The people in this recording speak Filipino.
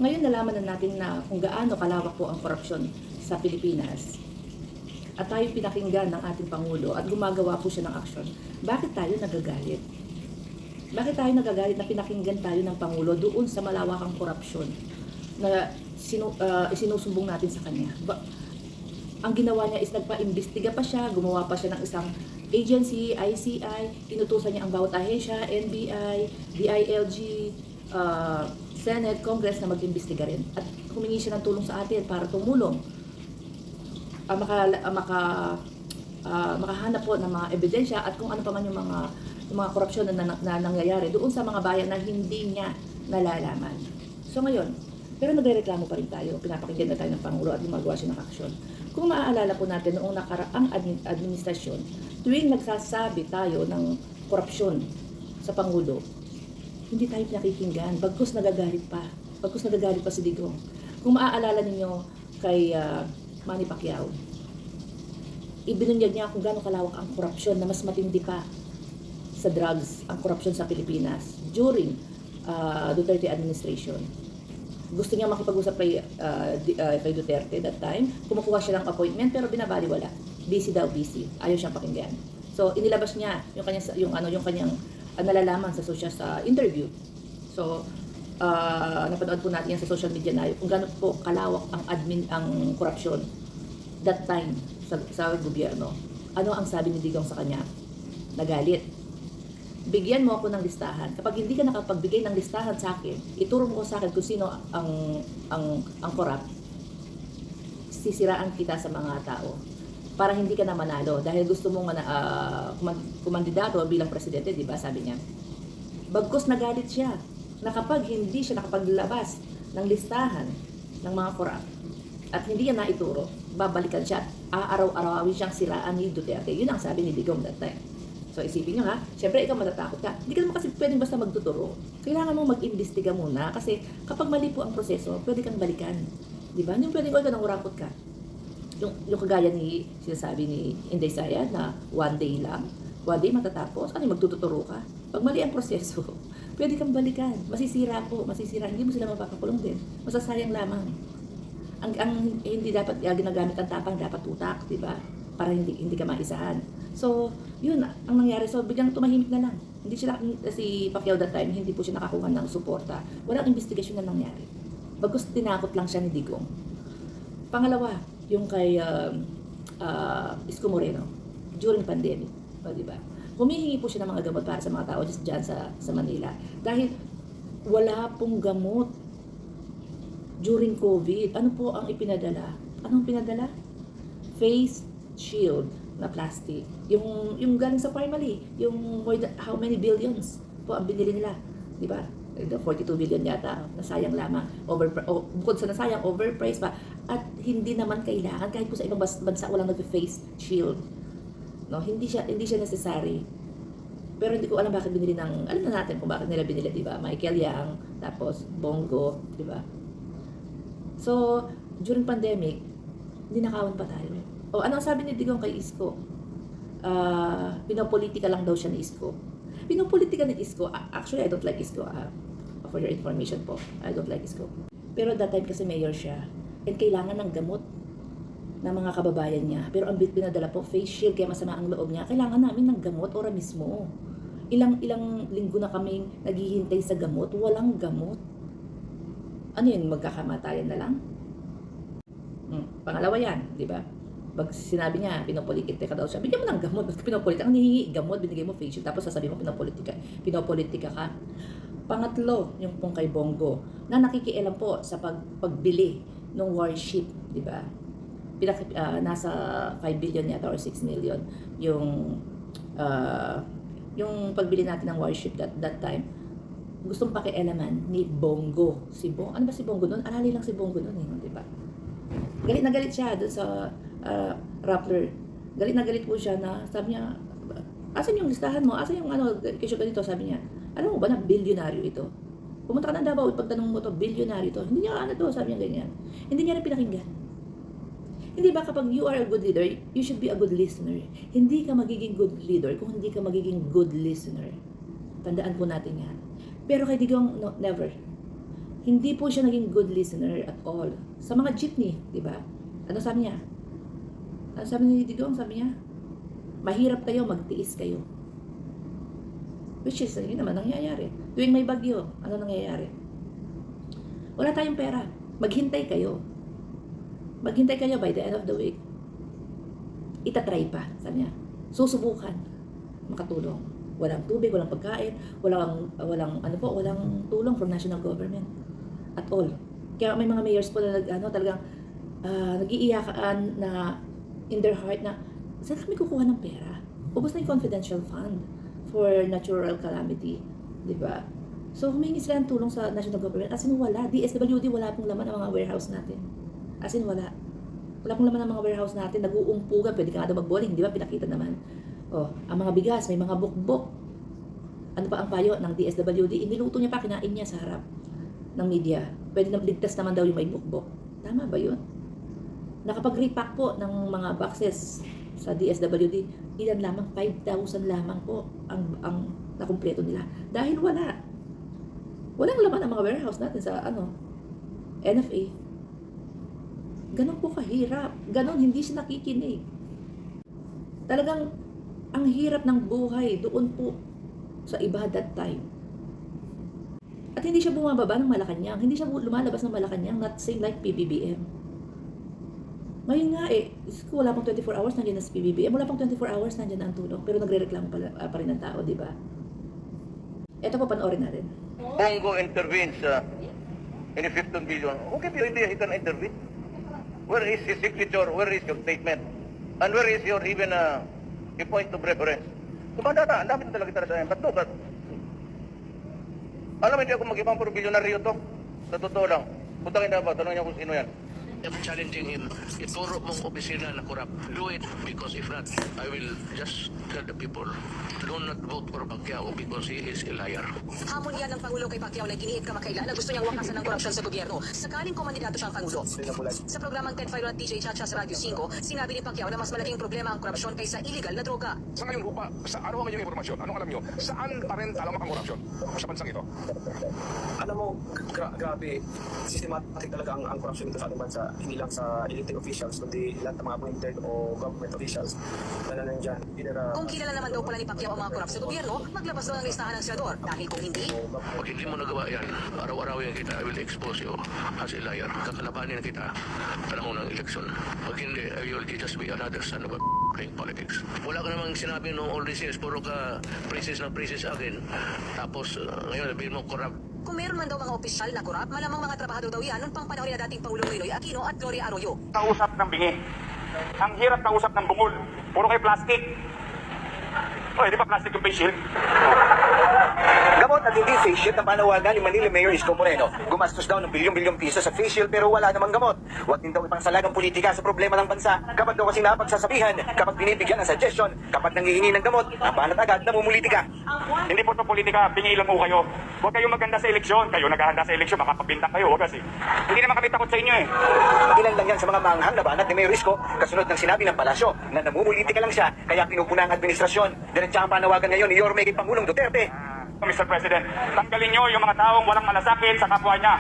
Ngayon nalaman na natin na kung gaano kalawak po ang korupsyon sa Pilipinas. At tayo pinakinggan ng ating Pangulo at gumagawa po siya ng aksyon. Bakit tayo nagagalit? Bakit tayo nagagalit na pinakinggan tayo ng Pangulo doon sa malawakang korupsyon na isinusumbong natin sa kanya? Ang ginawa niya is nagpa-imbestiga pa siya, gumawa pa siya ng isang agency, ICI, inutusan niya ang bawat ahensya, NBI, DILG, Senate, Congress na mag-imbestiga rin. At humingi siya ng tulong sa atin para tumulong. Makahanap po ng mga ebidensya at kung ano pa man yung mga korupsyon na nangyayari doon sa mga bayan na hindi niya nalalaman. So ngayon, pero nagrereklamo pa rin tayo, pinapakinggan na tayo ng Pangulo at gumagawa siya ng aksyon. Kung maaalala po natin noong nakaraang administrasyon, tuwing nagsasabi tayo ng korupsyon sa Pangulo, hindi tayo pinakikinggan, bagkus nagagalit pa si Digong. Kung maaalala ninyo kay Manny Pacquiao, ibinunyag niya kung gaano kalawak ang korupsyon na mas matindi pa sa drugs, ang korupsyon sa Pilipinas during Duterte administration. Gusto niya makipag-usap kay Duterte that time. Kumukuha siya ng appointment pero binabaliwala. Busy daw, busy. Ayaw siyang pakinggan. So inilabas niya yung kanyang nalalaman sa interview. So napanood po natin yan sa social media na kung gaano po kalawak ang korupsyon that time sa gobyerno. Ano ang sabi ni Digong sa kanya? Nagalit. Bigyan mo ako ng listahan. Kapag hindi ka nakapagbigay ng listahan sa akin, ituro mo sa akin kung sino ang corrupt, sisiraan kita sa mga tao para hindi ka na manalo dahil gusto mong kumandidato bilang presidente, di ba? Sabi niya. Bagkus nagalit siya na kapag hindi siya nakapaglabas ng listahan ng mga corrupt at hindi niya naituro, babalikan siya. Aaraw-arawin siyang siraan ni Duterte. Yun ang sabi ni Digong that time. So isipin nyo ha, syempre ikaw matatakot ka. Hindi ka naman kasi pwedeng basta magtuturo. Kailangan mo mag-imbestiga muna kasi kapag mali po ang proseso, pwede kang balikan. Di ba? Yung pwedeng ka nang urakot ka. Yung kagaya ni sinasabi ni Inday Sayad na one day lang, one day matatapos, magtuturo ka? Pag mali ang proseso, pwede kang balikan. Masisira, hindi mo sila mapapakulong din. Masasayang lamang. Ang hindi dapat ginagamit ang tapang, dapat utak, di ba? Para hindi ka maisahan. So, yun ang nangyari. So, biglang tumahimik na lang. Hindi sila, si Pacquiao that time, hindi po siya nakakuha ng suporta. Walang investigasyon na nangyari. Bagkus tinakot lang siya ni Digong. Pangalawa, yung kay Isko Moreno, during pandemic. O, di ba? Humihingi po siya ng mga gamot para sa mga tao dyan sa Manila. Dahil wala pong gamot during COVID. Ano po ang ipinadala? Anong pinadala? Face shield na plastic. Yung galing sa Parmali, yung how many billions po ang binili nila, di ba? 42 billion yata, nasayang lamang. Bukod sa nasayang, overpriced pa. At hindi naman kailangan, kahit po sa ibang bansa walang nag-face shield. No, hindi siya necessary. Pero hindi ko alam bakit binili alam na natin kung bakit nila binili, di ba? Michael Yang, tapos Bongo, di ba? So, during pandemic, ninakawan pa tayo. Ano ang sabi ni Digong kay Isko? Pinopolitika lang daw siya ni Isko. Pinopolitika ni Isko. Actually, I don't like Isko. For your information po, I don't like Isko. Pero that time kasi mayor siya. And kailangan ng gamot ng mga kababayan niya. Pero ang pinadala po, face shield, kaya masama ang loob niya. Kailangan namin ng gamot ora mismo. Ilang linggo na kaming naghihintay sa gamot. Walang gamot. Ano yun? Magkakamatayan na lang? Pangalawa yan, di ba? Pag sinabi niya, pinopolitika daw siya, bigyan mo ng gamot. Pinopolitika, ang hihingi gamot, binigay mo face shield, tapos sasabihin mo pinopolitika ka. Pangatlo, yung pong kay Bongo, na nakikialam po sa pagbili ng warship, di ba? Nasa 5 billion yata or 6 million yung pagbili natin ng warship that time. Gustong pakialaman ni Bongo. Ano ba si Bongo noon? Arali lang si Bongo noon, di ba? Galit na galit siya doon sa Rappler. Galit na galit po siya na sabi niya, asan yung listahan mo? Asan yung kesyo ganito? Sabi niya, alam mo ba na bilyonaryo ito? Pumunta ka ng Davao, pagtanong mo to, bilyonaryo ito. Hindi niya to, sabi niya ganyan. Hindi niya rin pinakinggan. Hindi ba kapag you are a good leader, you should be a good listener. Hindi ka magiging good leader kung hindi ka magiging good listener. Tandaan po natin yan. Pero kay Digong, no, never. Hindi po siya naging good listener at all. Sa mga jeepney, di ba? Ano sabi niya? Ano sabi ni Digong? Sabi niya, mahirap kayo, magtiis kayo. Which is, yun naman nangyayari. Tuwing may bagyo, ano nangyayari? Wala tayong pera. Maghintay kayo. Maghintay kayo by the end of the week. Itatry pa, sabi niya. Susubukan makatulong. Walang tubig, walang pagkain, walang tulong from national government at all. Kaya may mga mayors po na talagang nag-iiyakan na in their heart na saan kami kukuha ng pera? Ubus na yung confidential fund for natural calamity, di ba? So humingi sila ng tulong sa national government. As in wala, DSWD wala pong laman ang mga warehouse natin. As in wala. Wala pong laman ang mga warehouse natin, nag-uumpugan, pwede ka nga daw mag-bowling, di ba? Pinakita naman. Oh, ang mga bigas, may mga bukbok. Ano pa ang payo ng DSWD? Iniluto niya pa, kinain niya sa harap ng media. Pwede na ligtas naman daw yung may bukbok. Tama ba yun? Nakapag-repack po ng mga boxes sa DSWD, ilan lamang? 5,000 lamang po ang nakumpleto nila. Dahil wala. Walang laman ang mga warehouse natin sa NFA. Ganon po kahirap. Ganon, hindi siya nakikinig. Talagang ang hirap ng buhay doon po sa iba that time. At hindi siya bumababa ng Malacanang. Hindi siya lumalabas ng Malacanang, not same like PBBM. Ngayon nga wala pang 24 hours nandiyan na sa PBBM. Wala pang 24 hours nandiyan na ang tulong. Pero nagre-reklamo pa rin ng tao, di ba? Ito po, panoorin natin. Bongo intervenes in the 15 billion. Okay, the idea he can intervene. Where is his signature? Where is your statement? And where is your even a point of reference? Kumandata, ang dami na talaga kita sa akin. But alam mo, hindi ako mag-ibang puro bilyonaryo to. Sa totoo lang. Putangin na ba? Tanong niya kung sino yan. I'm challenging him. Ituro mong opisina na corrupt. Do it, because if not, I will just tell the people, do not vote for Pacquiao because he is a liar. Hamon yan ng Pangulo kay Pacquiao na giniit kamakailan na gusto niyang wakasan ng korupsyon sa gobyerno. Sakaling kumandidato siyang Pangulo. Sa programang Ted Fire at DJ Chacha sa Radyo 5, sinabi ni Pacquiao na mas malaking problema ang korupsyon kaysa illegal na droga. Sa ngayong rupa, sa ano ang inyong impormasyon? Anong alam nyo? Saan pa rin talamak ang korupsyon sa bansang ito? Alam mo, grabe, systematic talaga ang korupsyon dito sa ating bansa. Hindi lang sa elected officials, kundi lahat ng mga appointed o government officials na nandyan. Kung kilala naman daw pala ni Pacquiao ang mga korap sa gobyerno, maglabas daw ng listahan ng senador. Dahil kung hindi, Pag hindi mo nagawa yan, araw-arawin kita, I will expose you as a liar. Kakalabanin kita panahon ng eleksyon. Pag hindi, I will just be another son of a playing politics. Wala ka namang sinabi noong all these years, puro ka princess ng princess akin. Tapos ngayon, sabihin mo corrupt. kung meron man daw mga opisyal na korap, malamang mga trabahador daw yan noong pang panahon na dating Pangulong Noynoy Aquino at Gloria Arroyo. Kausap ng bingi. Ang hirap kausap ng bungol. Puro kay plastic. Oy, di ba plastic yung face shield? Gamot at hindi face shield ang panawagan ni Manila Mayor Isko Moreno. Gumastos daw ng bilyong-bilyong piso sa face shield pero wala namang gamot. Huwag din daw ipangsalag ang politika sa problema ng bansa. Kapag daw kasi napagsasabihan, kapag binibigyan ng suggestion, kapag nangihingi ng gamot, ang banat agad namumulitika. Hindi po ito politika, bingi lang po kayo. Huwag kayong maganda sa eleksyon. Kayo naghahanda sa eleksyon, makapabintang kayo. Huwag kasi. Hindi naman kami takot sa inyo eh. Ilan lang yan sa mga manghang na banat ni Mayor Isko, kasunod ng sinabi ng palasyo na namumulitika lang siya, kaya pinupuna ang administrasyon. Diretsa ang panawagan ngayon ni Yorme kay Pangulong Duterte. Mr. President, tanggalin nyo yung mga taong walang malasakit sa kapwa niya.